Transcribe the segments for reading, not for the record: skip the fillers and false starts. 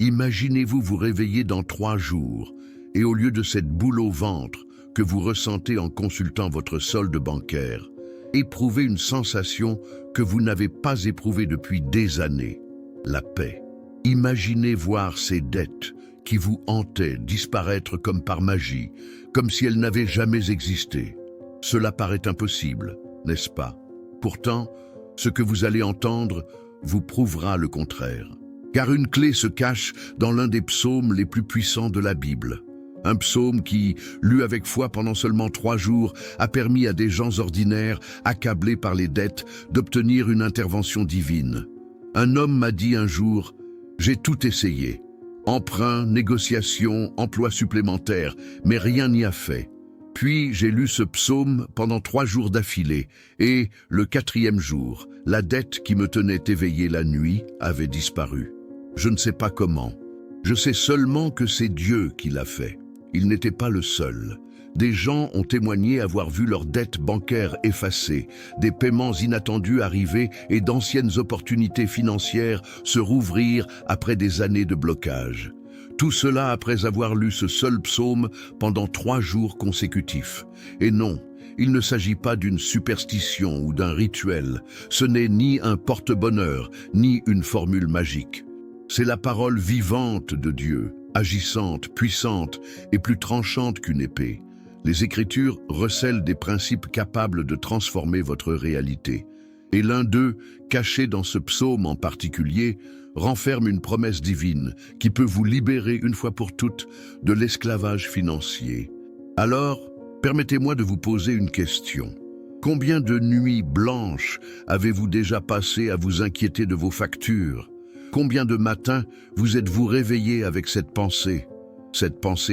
Imaginez-vous vous réveiller dans 3 jours, et au lieu de cette boule au ventre que vous ressentez en consultant votre solde bancaire, éprouvez une sensation que vous n'avez pas éprouvée depuis des années, la paix. Imaginez voir ces dettes qui vous hantaient disparaître comme par magie, comme si elles n'avaient jamais existé. Cela paraît impossible, n'est-ce pas? Pourtant, ce que vous allez entendre vous prouvera le contraire. Car une clé se cache dans l'un des psaumes les plus puissants de la Bible. Un psaume qui, lu avec foi pendant seulement 3 jours, a permis à des gens ordinaires, accablés par les dettes, d'obtenir une intervention divine. Un homme m'a dit un jour, « J'ai tout essayé. Emprunt, négociation, emploi supplémentaire, mais rien n'y a fait. Puis j'ai lu ce psaume pendant 3 jours d'affilée, et, le 4e jour, la dette qui me tenait éveillé la nuit avait disparu. Je ne sais pas comment. Je sais seulement que c'est Dieu qui l'a fait. Il n'était pas le seul. Des gens ont témoigné avoir vu leurs dettes bancaires effacées, des paiements inattendus arriver et d'anciennes opportunités financières se rouvrir après des années de blocage. Tout cela après avoir lu ce seul psaume pendant 3 jours consécutifs. Et non, il ne s'agit pas d'une superstition ou d'un rituel. Ce n'est ni un porte-bonheur, ni une formule magique. C'est la parole vivante de Dieu, agissante, puissante et plus tranchante qu'une épée. Les Écritures recèlent des principes capables de transformer votre réalité. Et l'un d'eux, caché dans ce psaume en particulier, renferme une promesse divine qui peut vous libérer une fois pour toutes de l'esclavage financier. Alors, permettez-moi de vous poser une question. Combien de nuits blanches avez-vous déjà passé à vous inquiéter de vos factures? Combien de matins vous êtes-vous réveillé avec cette pensée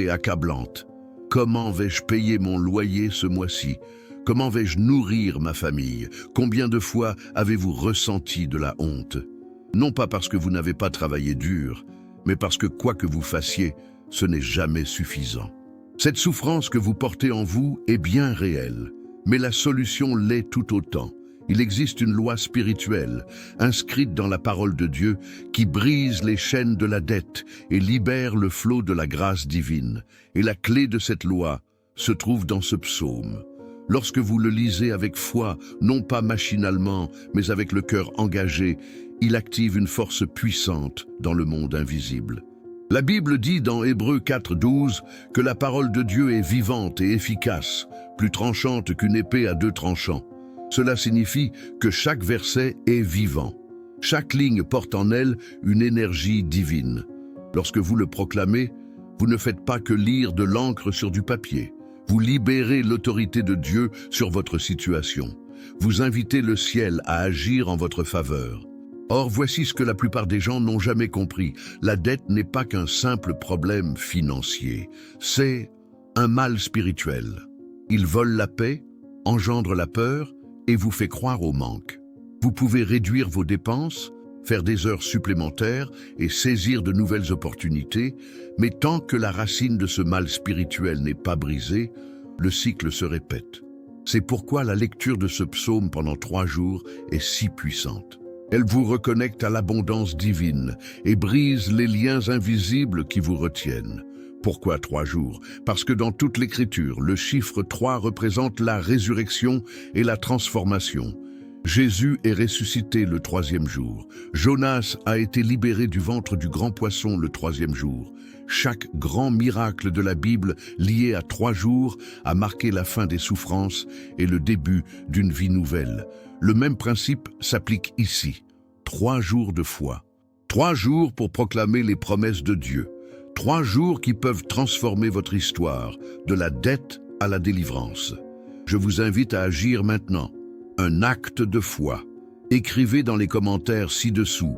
accablante? Comment vais-je payer mon loyer ce mois-ci? Comment vais-je nourrir ma famille? Combien de fois avez-vous ressenti de la honte? Non pas parce que vous n'avez pas travaillé dur, mais parce que quoi que vous fassiez, ce n'est jamais suffisant. Cette souffrance que vous portez en vous est bien réelle, mais la solution l'est tout autant. Il existe une loi spirituelle, inscrite dans la parole de Dieu, qui brise les chaînes de la dette et libère le flot de la grâce divine. Et la clé de cette loi se trouve dans ce psaume. Lorsque vous le lisez avec foi, non pas machinalement, mais avec le cœur engagé, il active une force puissante dans le monde invisible. La Bible dit dans Hébreux 4:12 que la parole de Dieu est vivante et efficace, plus tranchante qu'une épée à 2 tranchants. Cela signifie que chaque verset est vivant. Chaque ligne porte en elle une énergie divine. Lorsque vous le proclamez, vous ne faites pas que lire de l'encre sur du papier. Vous libérez l'autorité de Dieu sur votre situation. Vous invitez le ciel à agir en votre faveur. Or, voici ce que la plupart des gens n'ont jamais compris. La dette n'est pas qu'un simple problème financier. C'est un mal spirituel. Il vole la paix, engendre la peur et vous fait croire au manque. Vous pouvez réduire vos dépenses, faire des heures supplémentaires et saisir de nouvelles opportunités, mais tant que la racine de ce mal spirituel n'est pas brisée, le cycle se répète. C'est pourquoi la lecture de ce psaume pendant 3 jours est si puissante. Elle vous reconnecte à l'abondance divine et brise les liens invisibles qui vous retiennent. Pourquoi 3 jours? Parce que dans toute l'Écriture, le chiffre 3 représente la résurrection et la transformation. Jésus est ressuscité le 3e jour. Jonas a été libéré du ventre du grand poisson le 3e jour. Chaque grand miracle de la Bible lié à 3 jours a marqué la fin des souffrances et le début d'une vie nouvelle. Le même principe s'applique ici. 3 jours de foi. 3 jours pour proclamer les promesses de Dieu. 3 jours qui peuvent transformer votre histoire, de la dette à la délivrance. Je vous invite à agir maintenant. Un acte de foi. Écrivez dans les commentaires ci-dessous.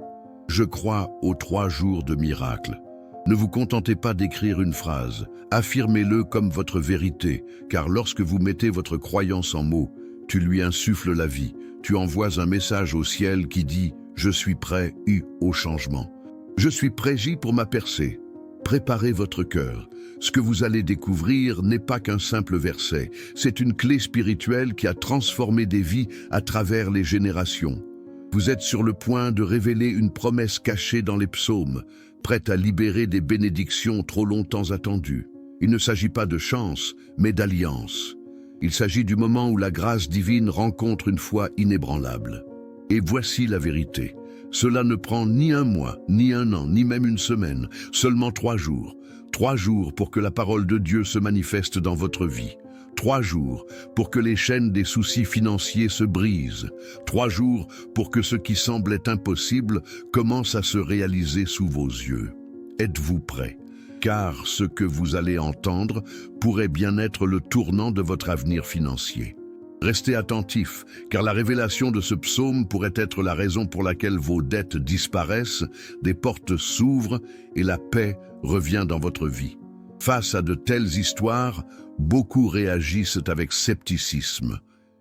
Je crois aux 3 jours de miracle. Ne vous contentez pas d'écrire une phrase. Affirmez-le comme votre vérité, car lorsque vous mettez votre croyance en mots, tu lui insuffles la vie. Tu envoies un message au ciel qui dit « Je suis prêt au changement. Je suis prêt pour ma percée. » Préparez votre cœur. Ce que vous allez découvrir n'est pas qu'un simple verset. C'est une clé spirituelle qui a transformé des vies à travers les générations. Vous êtes sur le point de révéler une promesse cachée dans les psaumes. prête à libérer des bénédictions trop longtemps attendues. Il ne s'agit pas de chance, mais d'alliance. Il s'agit du moment où la grâce divine rencontre une foi inébranlable. Et voici la vérité. Cela ne prend ni un mois, ni un an, ni même une semaine, seulement 3 jours. 3 jours pour que la parole de Dieu se manifeste dans votre vie. 3 jours pour que les chaînes des soucis financiers se brisent. 3 jours pour que ce qui semblait impossible commence à se réaliser sous vos yeux. Êtes-vous prêts? Car ce que vous allez entendre pourrait bien être le tournant de votre avenir financier. Restez attentifs, car la révélation de ce psaume pourrait être la raison pour laquelle vos dettes disparaissent, des portes s'ouvrent et la paix revient dans votre vie. Face à de telles histoires, beaucoup réagissent avec scepticisme.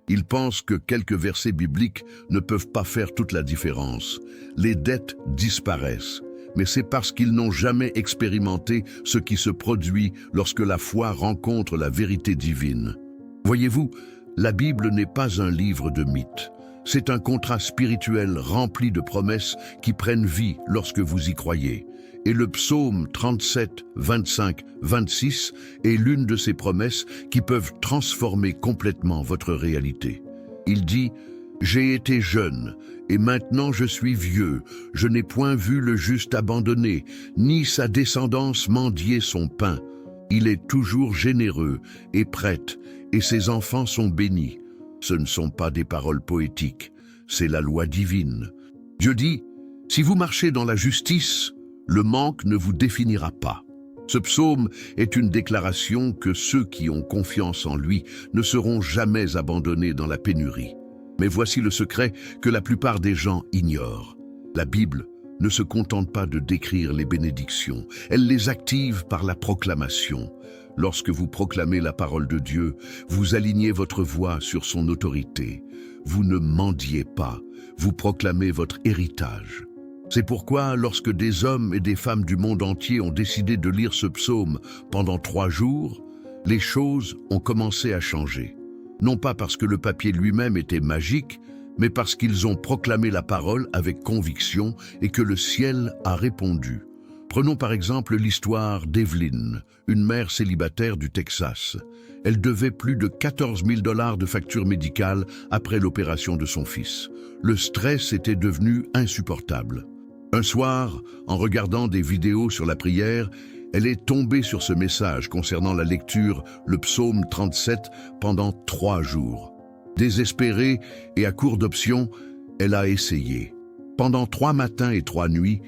Ils pensent que quelques versets bibliques ne peuvent pas faire toute la différence. Les dettes disparaissent, mais c'est parce qu'ils n'ont jamais expérimenté ce qui se produit lorsque la foi rencontre la vérité divine. Voyez-vous, la Bible n'est pas un livre de mythes. C'est un contrat spirituel rempli de promesses qui prennent vie lorsque vous y croyez. Et le psaume 37, 25, 26 est l'une de ces promesses qui peuvent transformer complètement votre réalité. Il dit « J'ai été jeune, et maintenant je suis vieux. Je n'ai point vu le juste abandonné, ni sa descendance mendier son pain. Il est toujours généreux et prêt, et ses enfants sont bénis. » Ce ne sont pas des paroles poétiques, c'est la loi divine. Dieu dit « Si vous marchez dans la justice, le manque ne vous définira pas. » Ce psaume est une déclaration que ceux qui ont confiance en lui ne seront jamais abandonnés dans la pénurie. Mais voici le secret que la plupart des gens ignorent. La Bible ne se contente pas de décrire les bénédictions, elle les active par la proclamation. Lorsque vous proclamez la parole de Dieu, vous alignez votre voix sur son autorité. Vous ne mendiez pas, vous proclamez votre héritage. C'est pourquoi, lorsque des hommes et des femmes du monde entier ont décidé de lire ce psaume pendant 3 jours, les choses ont commencé à changer. Non pas parce que le papier lui-même était magique, mais parce qu'ils ont proclamé la parole avec conviction et que le ciel a répondu. Prenons par exemple l'histoire d'Evelyn, une mère célibataire du Texas. Elle devait plus de 14 000 $ de factures médicales après l'opération de son fils. Le stress était devenu insupportable. Un soir, en regardant des vidéos sur la prière, elle est tombée sur ce message concernant la lecture, le psaume 37, pendant 3 jours. Désespérée et à court d'options, elle a essayé. Pendant 3 matins et 3 nuits,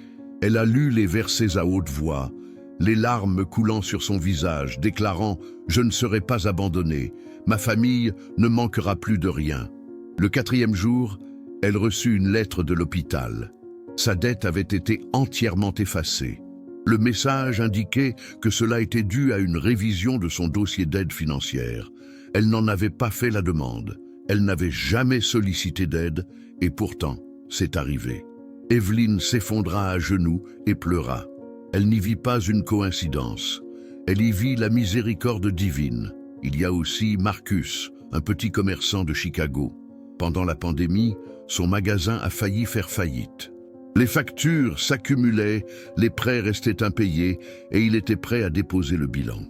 elle a lu les versets à haute voix, les larmes coulant sur son visage, déclarant « Je ne serai pas abandonnée, ma famille ne manquera plus de rien ». Le 4e jour, elle reçut une lettre de l'hôpital. Sa dette avait été entièrement effacée. Le message indiquait que cela était dû à une révision de son dossier d'aide financière. Elle n'en avait pas fait la demande. Elle n'avait jamais sollicité d'aide, et pourtant, c'est arrivé. Evelyn s'effondra à genoux et pleura. Elle n'y vit pas une coïncidence. Elle y vit la miséricorde divine. Il y a aussi Marcus, un petit commerçant de Chicago. Pendant la pandémie, son magasin a failli faire faillite. Les factures s'accumulaient, les prêts restaient impayés et il était prêt à déposer le bilan.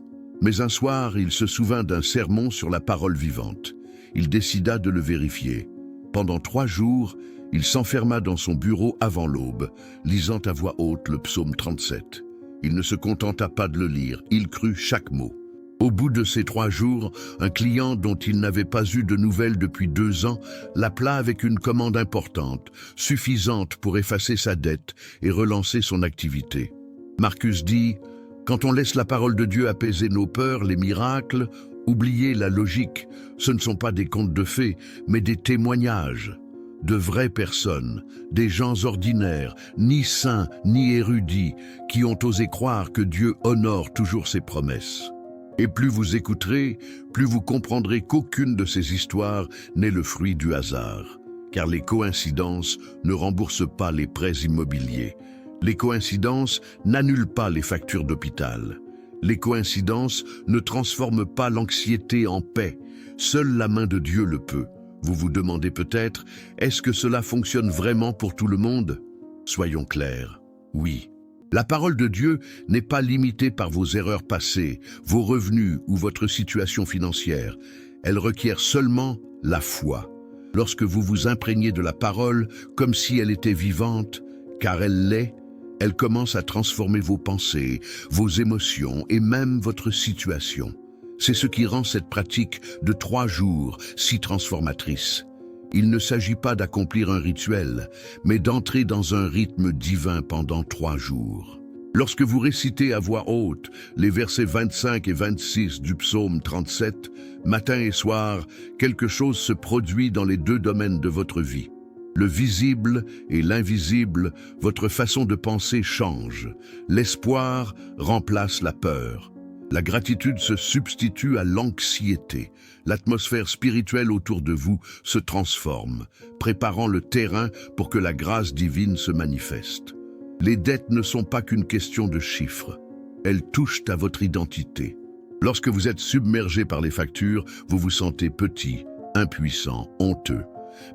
Mais un soir, il se souvint d'un sermon sur la parole vivante. Il décida de le vérifier. Pendant 3 jours, il s'enferma dans son bureau avant l'aube, lisant à voix haute le psaume 37. Il ne se contenta pas de le lire, il crut chaque mot. Au bout de ces 3 jours, un client dont il n'avait pas eu de nouvelles depuis 2 ans l'appela avec une commande importante, suffisante pour effacer sa dette et relancer son activité. Marcus dit « Quand on laisse la parole de Dieu apaiser nos peurs, les miracles, oubliez la logique. Ce ne sont pas des contes de fées, mais des témoignages. De vraies personnes, des gens ordinaires, ni saints ni érudits, qui ont osé croire que Dieu honore toujours ses promesses. Et plus vous écouterez, plus vous comprendrez qu'aucune de ces histoires n'est le fruit du hasard. Car les coïncidences ne remboursent pas les prêts immobiliers. Les coïncidences n'annulent pas les factures d'hôpital. Les coïncidences ne transforment pas l'anxiété en paix. Seule la main de Dieu le peut. Vous vous demandez peut-être, est-ce que cela fonctionne vraiment pour tout le monde? Soyons clairs, oui. La parole de Dieu n'est pas limitée par vos erreurs passées, vos revenus ou votre situation financière. Elle requiert seulement la foi. Lorsque vous vous imprégnez de la parole comme si elle était vivante, car elle l'est, elle commence à transformer vos pensées, vos émotions et même votre situation. C'est ce qui rend cette pratique de 3 jours si transformatrice. Il ne s'agit pas d'accomplir un rituel, mais d'entrer dans un rythme divin pendant 3 jours. Lorsque vous récitez à voix haute les versets 25 et 26 du psaume 37, matin et soir, quelque chose se produit dans les 2 domaines de votre vie. Le visible et l'invisible, votre façon de penser change. L'espoir remplace la peur. La gratitude se substitue à l'anxiété. L'atmosphère spirituelle autour de vous se transforme, préparant le terrain pour que la grâce divine se manifeste. Les dettes ne sont pas qu'une question de chiffres. Elles touchent à votre identité. Lorsque vous êtes submergé par les factures, vous vous sentez petit, impuissant, honteux.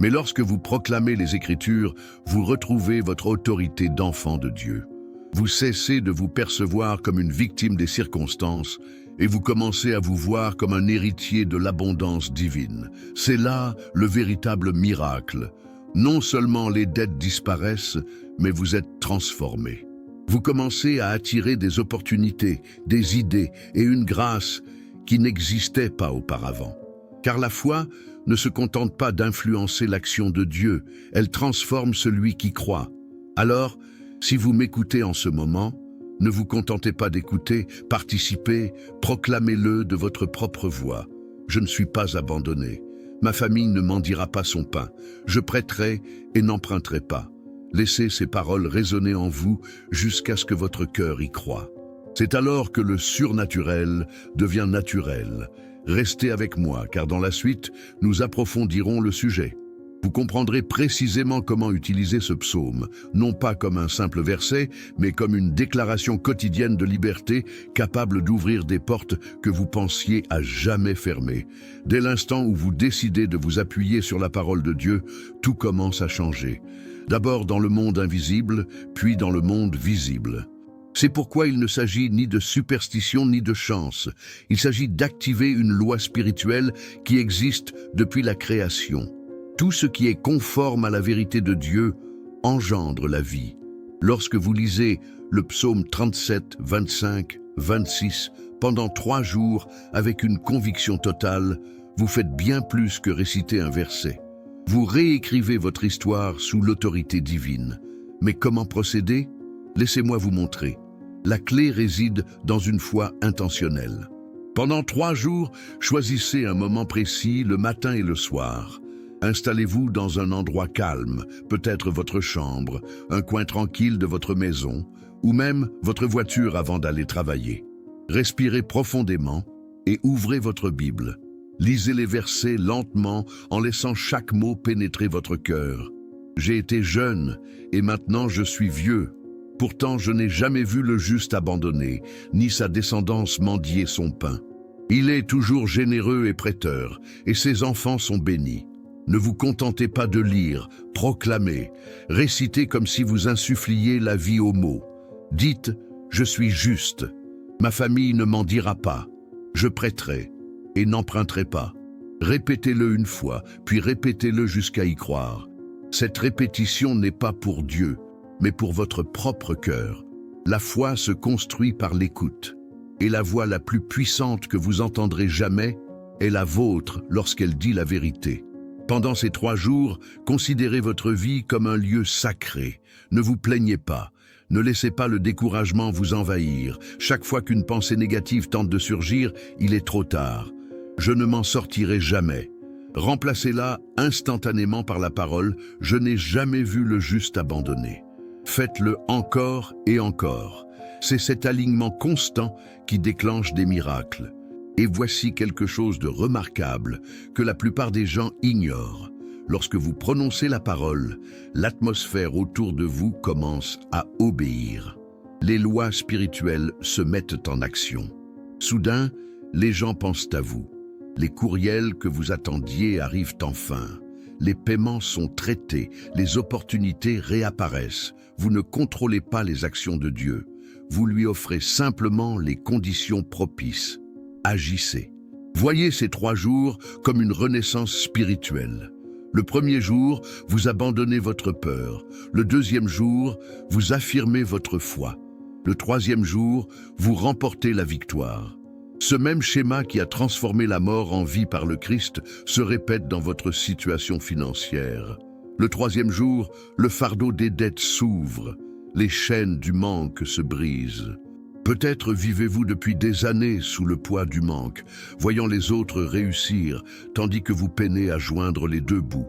Mais lorsque vous proclamez les Écritures, vous retrouvez votre autorité d'enfant de Dieu. Vous cessez de vous percevoir comme une victime des circonstances et vous commencez à vous voir comme un héritier de l'abondance divine. C'est là le véritable miracle. Non seulement les dettes disparaissent, mais vous êtes transformé. Vous commencez à attirer des opportunités, des idées et une grâce qui n'existait pas auparavant. Car la foi ne se contente pas d'influencer l'action de Dieu, elle transforme celui qui croit. Alors, si vous m'écoutez en ce moment, ne vous contentez pas d'écouter, participez, proclamez-le de votre propre voix. Je ne suis pas abandonné. Ma famille ne mendiera pas son pain. Je prêterai et n'emprunterai pas. Laissez ces paroles résonner en vous jusqu'à ce que votre cœur y croie. C'est alors que le surnaturel devient naturel. Restez avec moi, car dans la suite, nous approfondirons le sujet. Vous comprendrez précisément comment utiliser ce psaume, non pas comme un simple verset, mais comme une déclaration quotidienne de liberté capable d'ouvrir des portes que vous pensiez à jamais fermer. Dès l'instant où vous décidez de vous appuyer sur la parole de Dieu, tout commence à changer. D'abord dans le monde invisible, puis dans le monde visible. C'est pourquoi il ne s'agit ni de superstition ni de chance. Il s'agit d'activer une loi spirituelle qui existe depuis la création. Tout ce qui est conforme à la vérité de Dieu engendre la vie. Lorsque vous lisez le psaume 37, 25, 26 pendant 3 jours avec une conviction totale, vous faites bien plus que réciter un verset. Vous réécrivez votre histoire sous l'autorité divine. Mais comment procéder? Laissez-moi vous montrer. La clé réside dans une foi intentionnelle. Pendant 3 jours, choisissez un moment précis le matin et le soir. Installez-vous dans un endroit calme, peut-être votre chambre, un coin tranquille de votre maison, ou même votre voiture avant d'aller travailler. Respirez profondément et ouvrez votre Bible. Lisez les versets lentement en laissant chaque mot pénétrer votre cœur. J'ai été jeune et maintenant je suis vieux. Pourtant je n'ai jamais vu le juste abandonné, ni sa descendance mendier son pain. Il est toujours généreux et prêteur, et ses enfants sont bénis. Ne vous contentez pas de lire, proclamez, récitez comme si vous insuffliez la vie aux mots. Dites, je suis juste, ma famille ne m'en dira pas, je prêterai et n'emprunterai pas. Répétez-le une fois, puis répétez-le jusqu'à y croire. Cette répétition n'est pas pour Dieu, mais pour votre propre cœur. La foi se construit par l'écoute, et la voix la plus puissante que vous entendrez jamais est la vôtre lorsqu'elle dit la vérité. Pendant ces 3 jours, considérez votre vie comme un lieu sacré. Ne vous plaignez pas. Ne laissez pas le découragement vous envahir. Chaque fois qu'une pensée négative tente de surgir, il est trop tard. Je ne m'en sortirai jamais. Remplacez-la instantanément par la parole « Je n'ai jamais vu le juste abandonné ». Faites-le encore et encore. C'est cet alignement constant qui déclenche des miracles. Et voici quelque chose de remarquable que la plupart des gens ignorent. Lorsque vous prononcez la parole, l'atmosphère autour de vous commence à obéir. Les lois spirituelles se mettent en action. Soudain, les gens pensent à vous. Les courriels que vous attendiez arrivent enfin. les paiements sont traités, les opportunités réapparaissent. Vous ne contrôlez pas les actions de Dieu. Vous lui offrez simplement les conditions propices. Agissez. Voyez ces 3 jours comme une renaissance spirituelle. Le premier jour, vous abandonnez votre peur. Le deuxième jour, vous affirmez votre foi. Le troisième jour, vous remportez la victoire. Ce même schéma qui a transformé la mort en vie par le Christ se répète dans votre situation financière. Le troisième jour, le fardeau des dettes s'ouvre, les chaînes du manque se brisent. Peut-être vivez-vous depuis des années sous le poids du manque, voyant les autres réussir, tandis que vous peinez à joindre les 2 bouts.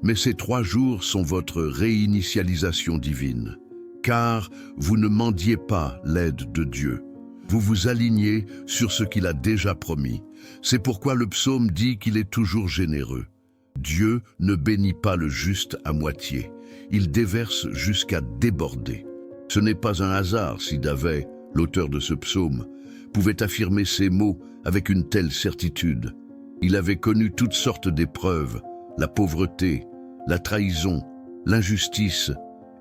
Mais ces 3 jours sont votre réinitialisation divine, car vous ne mendiez pas l'aide de Dieu. Vous vous alignez sur ce qu'il a déjà promis. C'est pourquoi le psaume dit qu'il est toujours généreux. Dieu ne bénit pas le juste à moitié. Il déverse jusqu'à déborder. Ce n'est pas un hasard si David, l'auteur de ce psaume, pouvait affirmer ces mots avec une telle certitude. Il avait connu toutes sortes d'épreuves, la pauvreté, la trahison, l'injustice,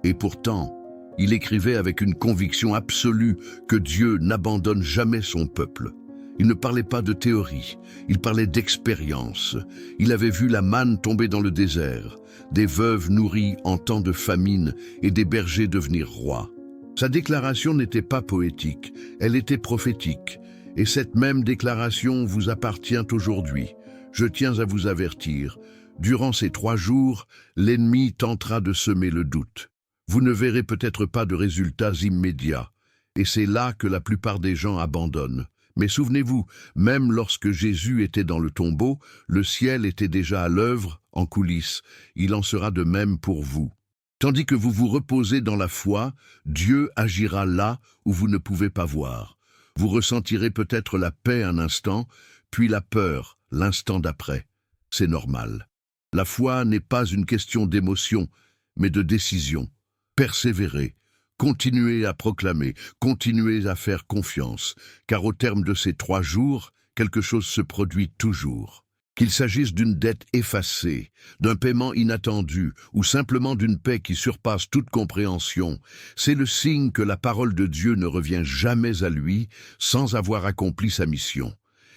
et pourtant, il écrivait avec une conviction absolue que Dieu n'abandonne jamais son peuple. Il ne parlait pas de théorie, il parlait d'expérience. Il avait vu la manne tomber dans le désert, des veuves nourries en temps de famine et des bergers devenir rois. Sa déclaration n'était pas poétique, elle était prophétique. Et cette même déclaration vous appartient aujourd'hui. Je tiens à vous avertir, durant ces 3 jours, l'ennemi tentera de semer le doute. Vous ne verrez peut-être pas de résultats immédiats, et c'est là que la plupart des gens abandonnent. Mais souvenez-vous, même lorsque Jésus était dans le tombeau, le ciel était déjà à l'œuvre, en coulisses. Il en sera de même pour vous. Tandis que vous vous reposez dans la foi, Dieu agira là où vous ne pouvez pas voir. Vous ressentirez peut-être la paix un instant, puis la peur l'instant d'après. C'est normal. La foi n'est pas une question d'émotion, mais de décision. Persévérez, continuez à proclamer, continuez à faire confiance, car au terme de ces 3 jours, quelque chose se produit toujours. Qu'il s'agisse d'une dette effacée, d'un paiement inattendu ou simplement d'une paix qui surpasse toute compréhension, c'est le signe que la parole de Dieu ne revient jamais à lui sans avoir accompli sa mission.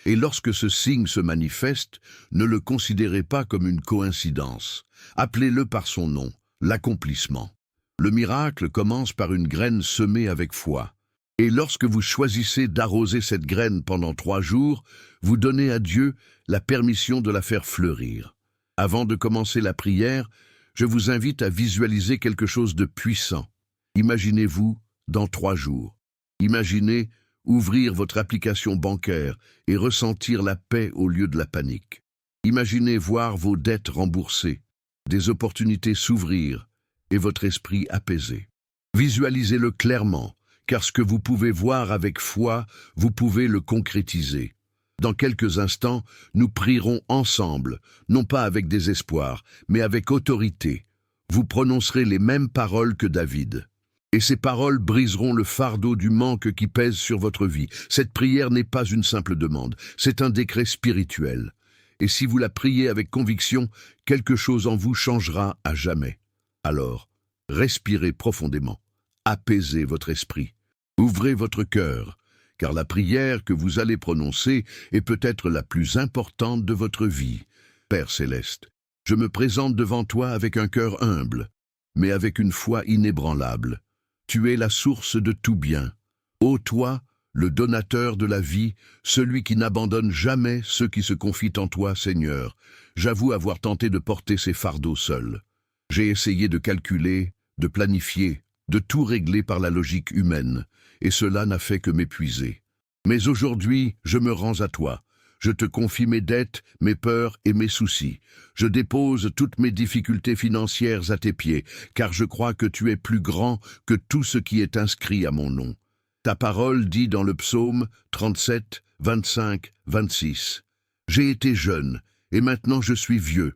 Et lorsque ce signe se manifeste, ne le considérez pas comme une coïncidence. Appelez-le par son nom, l'accomplissement. Le miracle commence par une graine semée avec foi. Et lorsque vous choisissez d'arroser cette graine pendant 3 jours, vous donnez à Dieu la permission de la faire fleurir. Avant de commencer la prière, je vous invite à visualiser quelque chose de puissant. Imaginez-vous dans 3 jours. Imaginez ouvrir votre application bancaire et ressentir la paix au lieu de la panique. Imaginez voir vos dettes remboursées, des opportunités s'ouvrir et votre esprit apaisé. Visualisez-le clairement, car ce que vous pouvez voir avec foi, vous pouvez le concrétiser. Dans quelques instants, nous prierons ensemble, non pas avec désespoir, mais avec autorité. Vous prononcerez les mêmes paroles que David. Et ces paroles briseront le fardeau du manque qui pèse sur votre vie. Cette prière n'est pas une simple demande, c'est un décret spirituel. Et si vous la priez avec conviction, quelque chose en vous changera à jamais. Alors, respirez profondément, apaisez votre esprit, ouvrez votre cœur, car la prière que vous allez prononcer est peut-être la plus importante de votre vie. Père céleste, je me présente devant toi avec un cœur humble, mais avec une foi inébranlable. Tu es la source de tout bien. Ô toi, le donateur de la vie, celui qui n'abandonne jamais ceux qui se confient en toi, Seigneur, j'avoue avoir tenté de porter ces fardeaux seul. J'ai essayé de calculer, de planifier, de tout régler par la logique humaine, et cela n'a fait que m'épuiser. Mais aujourd'hui, je me rends à toi. Je te confie mes dettes, mes peurs et mes soucis. Je dépose toutes mes difficultés financières à tes pieds, car je crois que tu es plus grand que tout ce qui est inscrit à mon nom. Ta parole dit dans le psaume 37, 25, 26. « J'ai été jeune, et maintenant je suis vieux.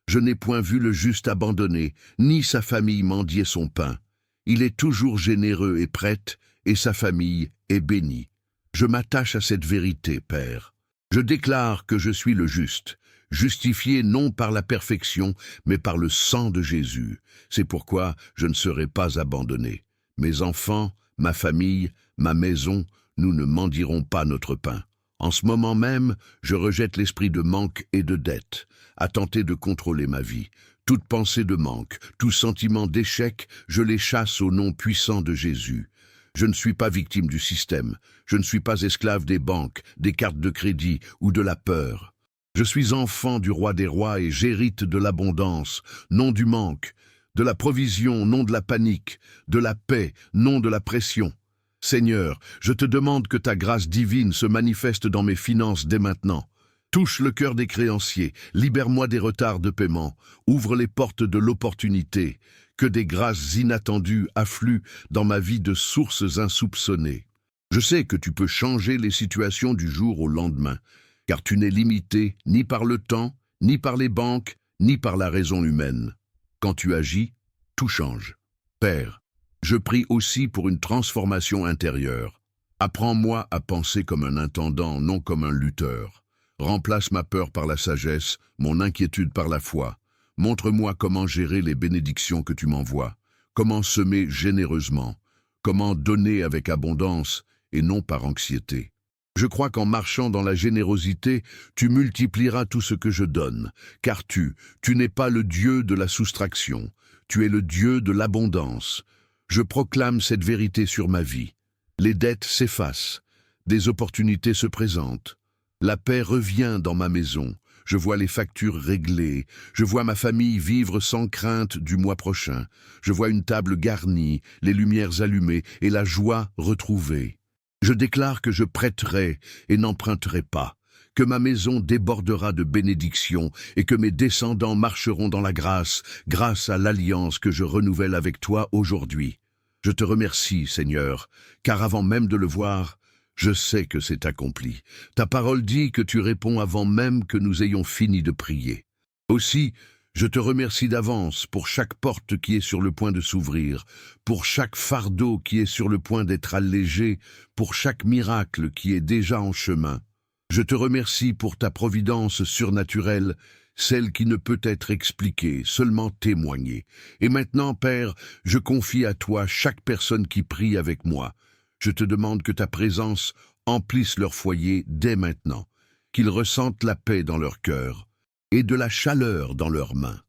Je n'ai point vu le juste abandonné, ni sa famille mendier son pain. Il est toujours généreux et prêtre, et sa famille est bénie. Je m'attache à cette vérité, Père. Je déclare que je suis le juste, justifiés non par la perfection, mais par le sang de Jésus. C'est pourquoi je ne serai pas abandonné. Mes enfants, ma famille, ma maison, nous ne mendirons pas notre pain. En ce moment même, je rejette l'esprit de manque et de dette, à tenter de contrôler ma vie. Toute pensée de manque, tout sentiment d'échec, je les chasse au nom puissant de Jésus. Je ne suis pas victime du système, je ne suis pas esclave des banques, des cartes de crédit ou de la peur. Je suis enfant du roi des rois et j'hérite de l'abondance, non du manque, de la provision, non de la panique, de la paix, non de la pression. Seigneur, je te demande que ta grâce divine se manifeste dans mes finances dès maintenant. Touche le cœur des créanciers, libère-moi des retards de paiement, ouvre les portes de l'opportunité, que des grâces inattendues affluent dans ma vie de sources insoupçonnées. Je sais que tu peux changer les situations du jour au lendemain, car tu n'es limité ni par le temps, ni par les banques, ni par la raison humaine. Quand tu agis, tout change. Père, je prie aussi pour une transformation intérieure. Apprends-moi à penser comme un intendant, non comme un lutteur. Remplace ma peur par la sagesse, mon inquiétude par la foi. Montre-moi comment gérer les bénédictions que tu m'envoies, comment semer généreusement, comment donner avec abondance et non par anxiété. Je crois qu'en marchant dans la générosité, tu multiplieras tout ce que je donne, car tu n'es pas le Dieu de la soustraction, tu es le Dieu de l'abondance. Je proclame cette vérité sur ma vie. Les dettes s'effacent, des opportunités se présentent. La paix revient dans ma maison, je vois les factures réglées, je vois ma famille vivre sans crainte du mois prochain, je vois une table garnie, les lumières allumées et la joie retrouvée. Je déclare que je prêterai et n'emprunterai pas, que ma maison débordera de bénédictions et que mes descendants marcheront dans la grâce, grâce à l'alliance que je renouvelle avec toi aujourd'hui. Je te remercie, Seigneur, car avant même de le voir, je sais que c'est accompli. Ta parole dit que tu réponds avant même que nous ayons fini de prier. Aussi, je te remercie d'avance pour chaque porte qui est sur le point de s'ouvrir, pour chaque fardeau qui est sur le point d'être allégé, pour chaque miracle qui est déjà en chemin. Je te remercie pour ta providence surnaturelle, celle qui ne peut être expliquée, seulement témoignée. Et maintenant, Père, je confie à toi chaque personne qui prie avec moi. Je te demande que ta présence emplisse leur foyer dès maintenant, qu'ils ressentent la paix dans leur cœur et de la chaleur dans leurs mains.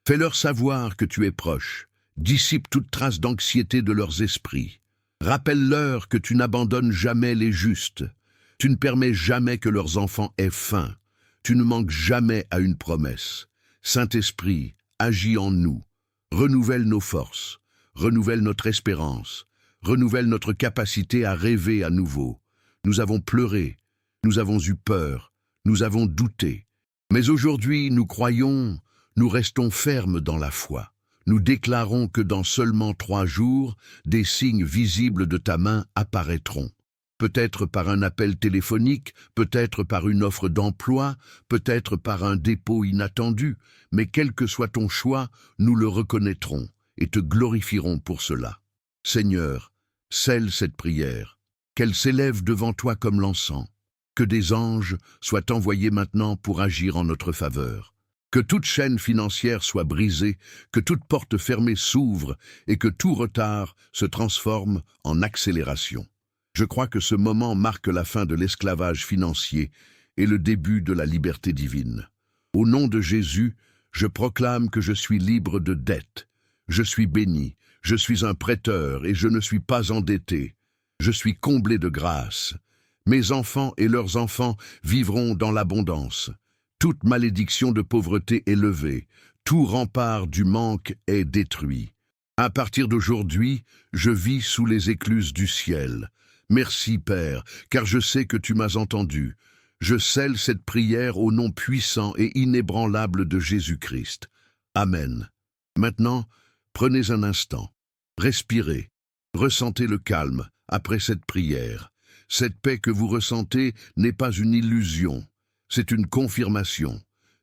Fais-leur savoir que tu es proche, dissipe toute trace d'anxiété de leurs esprits. Rappelle-leur que tu n'abandonnes jamais les justes, tu ne permets jamais que leurs enfants aient faim, tu ne manques jamais à une promesse. Saint-Esprit, agis en nous, renouvelle nos forces, renouvelle notre espérance, renouvelle notre capacité à rêver à nouveau. Nous avons pleuré, nous avons eu peur, nous avons douté. Mais aujourd'hui, nous croyons, nous restons fermes dans la foi. Nous déclarons que dans seulement 3 jours, des signes visibles de ta main apparaîtront. Peut-être par un appel téléphonique, peut-être par une offre d'emploi, peut-être par un dépôt inattendu, mais quel que soit ton choix, nous le reconnaîtrons et te glorifierons pour cela. Seigneur, scelle cette prière, qu'elle s'élève devant toi comme l'encens, que des anges soient envoyés maintenant pour agir en notre faveur, que toute chaîne financière soit brisée, que toute porte fermée s'ouvre et que tout retard se transforme en accélération. Je crois que ce moment marque la fin de l'esclavage financier et le début de la liberté divine. Au nom de Jésus, je proclame que je suis libre de dette. Je suis béni, je suis un prêteur et je ne suis pas endetté. Je suis comblé de grâce. Mes enfants et leurs enfants vivront dans l'abondance. Toute malédiction de pauvreté est levée. Tout rempart du manque est détruit. À partir d'aujourd'hui, je vis sous les écluses du ciel. Merci, Père, car je sais que tu m'as entendu. Je scelle cette prière au nom puissant et inébranlable de Jésus-Christ. Amen. Maintenant, prenez un instant. Respirez. Ressentez le calme après cette prière. Cette paix que vous ressentez n'est pas une illusion. C'est une confirmation.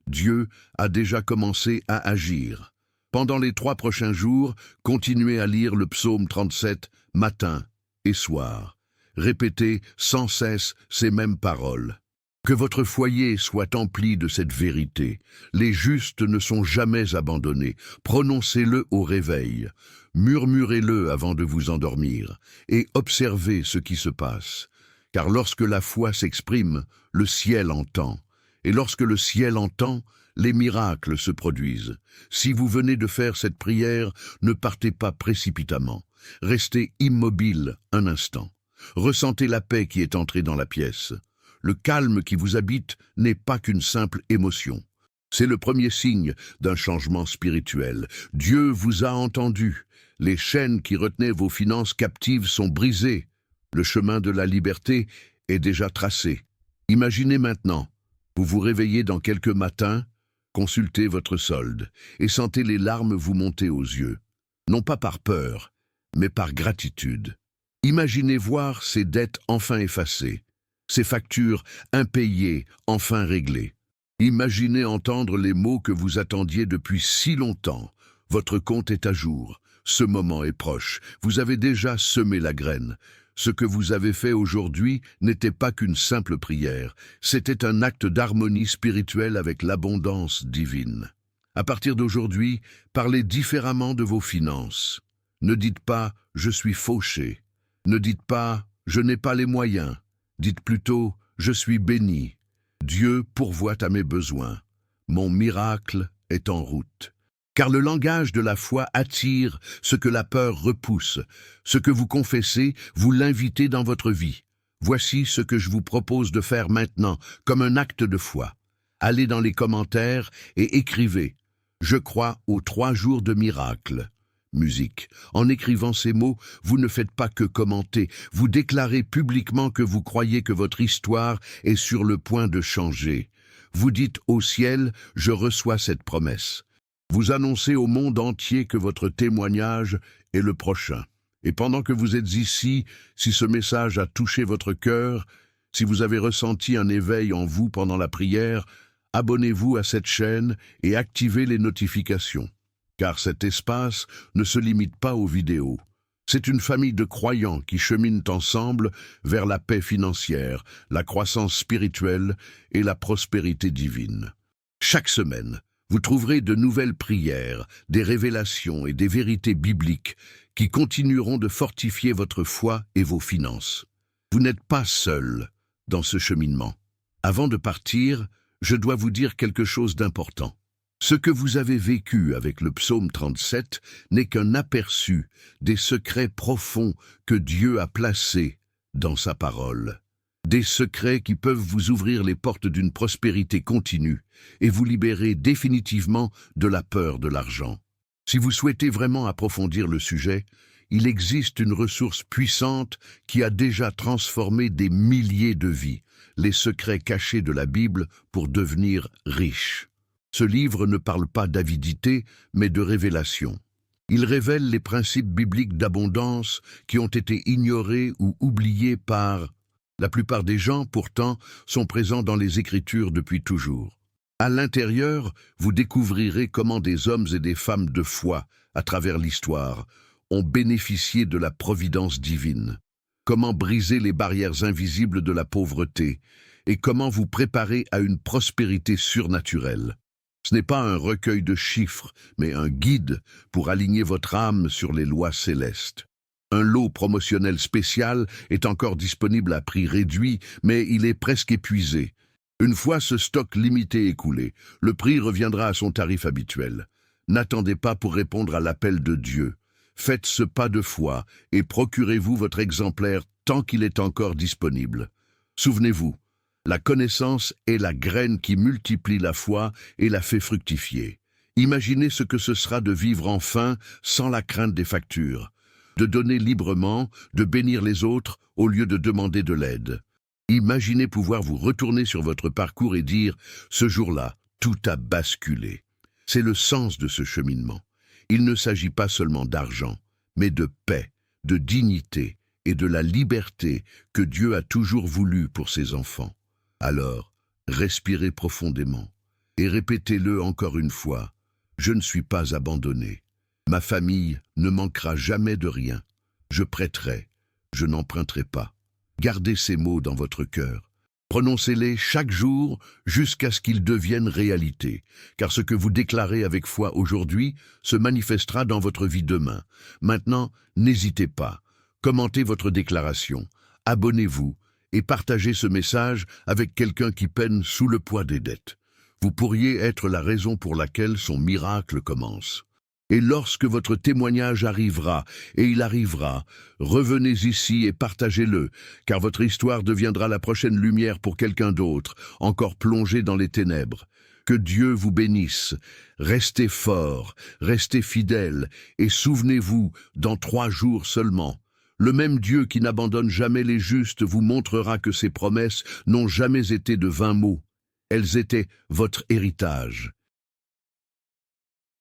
Dieu a déjà commencé à agir. Pendant les 3 prochains jours, continuez à lire le psaume 37, matin et soir. Répétez sans cesse ces mêmes paroles. Que votre foyer soit empli de cette vérité. Les justes ne sont jamais abandonnés. Prononcez-le au réveil. Murmurez-le avant de vous endormir. Et observez ce qui se passe. Car lorsque la foi s'exprime, le ciel entend. Et lorsque le ciel entend, les miracles se produisent. Si vous venez de faire cette prière, ne partez pas précipitamment. Restez immobile un instant. Ressentez la paix qui est entrée dans la pièce. Le calme qui vous habite n'est pas qu'une simple émotion. C'est le premier signe d'un changement spirituel. Dieu vous a entendu. Les chaînes qui retenaient vos finances captives sont brisées. Le chemin de la liberté est déjà tracé. Imaginez maintenant, vous vous réveillez dans quelques matins, consultez votre solde et sentez les larmes vous monter aux yeux. Non pas par peur, mais par gratitude. Imaginez voir ces dettes enfin effacées. Ces factures impayées, enfin réglées. Imaginez entendre les mots que vous attendiez depuis si longtemps. Votre compte est à jour. Ce moment est proche. Vous avez déjà semé la graine. Ce que vous avez fait aujourd'hui n'était pas qu'une simple prière. C'était un acte d'harmonie spirituelle avec l'abondance divine. À partir d'aujourd'hui, parlez différemment de vos finances. Ne dites pas « je suis fauché ». Ne dites pas « je n'ai pas les moyens ». Dites plutôt « je suis béni ». Dieu pourvoit à mes besoins. Mon miracle est en route. Car le langage de la foi attire ce que la peur repousse. Ce que vous confessez, vous l'invitez dans votre vie. Voici ce que je vous propose de faire maintenant, comme un acte de foi. Allez dans les commentaires et écrivez « Je crois aux 3 jours de miracle ». Musique. En écrivant ces mots, vous ne faites pas que commenter, vous déclarez publiquement que vous croyez que votre histoire est sur le point de changer. Vous dites au ciel, je reçois cette promesse. Vous annoncez au monde entier que votre témoignage est le prochain. Et pendant que vous êtes ici, si ce message a touché votre cœur, si vous avez ressenti un éveil en vous pendant la prière, abonnez-vous à cette chaîne et activez les notifications. Car cet espace ne se limite pas aux vidéos. C'est une famille de croyants qui cheminent ensemble vers la paix financière, la croissance spirituelle et la prospérité divine. Chaque semaine, vous trouverez de nouvelles prières, des révélations et des vérités bibliques qui continueront de fortifier votre foi et vos finances. Vous n'êtes pas seul dans ce cheminement. Avant de partir, je dois vous dire quelque chose d'important. Ce que vous avez vécu avec le psaume 37 n'est qu'un aperçu des secrets profonds que Dieu a placés dans sa parole. Des secrets qui peuvent vous ouvrir les portes d'une prospérité continue et vous libérer définitivement de la peur de l'argent. Si vous souhaitez vraiment approfondir le sujet, il existe une ressource puissante qui a déjà transformé des milliers de vies, les secrets cachés de la Bible pour devenir riche. Ce livre ne parle pas d'avidité, mais de révélation. Il révèle les principes bibliques d'abondance qui ont été ignorés ou oubliés par... La plupart des gens, pourtant, sont présents dans les Écritures depuis toujours. À l'intérieur, vous découvrirez comment des hommes et des femmes de foi, à travers l'histoire, ont bénéficié de la providence divine. Comment briser les barrières invisibles de la pauvreté et comment vous préparer à une prospérité surnaturelle. Ce n'est pas un recueil de chiffres, mais un guide pour aligner votre âme sur les lois célestes. Un lot promotionnel spécial est encore disponible à prix réduit, mais il est presque épuisé. Une fois ce stock limité écoulé, le prix reviendra à son tarif habituel. N'attendez pas pour répondre à l'appel de Dieu. Faites ce pas de foi et procurez-vous votre exemplaire tant qu'il est encore disponible. Souvenez-vous, la connaissance est la graine qui multiplie la foi et la fait fructifier. Imaginez ce que ce sera de vivre enfin sans la crainte des factures, de donner librement, de bénir les autres au lieu de demander de l'aide. Imaginez pouvoir vous retourner sur votre parcours et dire « Ce jour-là, tout a basculé ». C'est le sens de ce cheminement. Il ne s'agit pas seulement d'argent, mais de paix, de dignité et de la liberté que Dieu a toujours voulu pour ses enfants. Alors, respirez profondément et répétez-le encore une fois. Je ne suis pas abandonné. Ma famille ne manquera jamais de rien. Je prêterai, je n'emprunterai pas. Gardez ces mots dans votre cœur. Prononcez-les chaque jour jusqu'à ce qu'ils deviennent réalité, car ce que vous déclarez avec foi aujourd'hui se manifestera dans votre vie demain. Maintenant, n'hésitez pas. Commentez votre déclaration, abonnez-vous et partagez ce message avec quelqu'un qui peine sous le poids des dettes. Vous pourriez être la raison pour laquelle son miracle commence. Et lorsque votre témoignage arrivera, et il arrivera, revenez ici et partagez-le, car votre histoire deviendra la prochaine lumière pour quelqu'un d'autre, encore plongé dans les ténèbres. Que Dieu vous bénisse. Restez forts, restez fidèles, et souvenez-vous, dans 3 jours seulement, le même Dieu qui n'abandonne jamais les justes vous montrera que ses promesses n'ont jamais été de vains mots. Elles étaient votre héritage.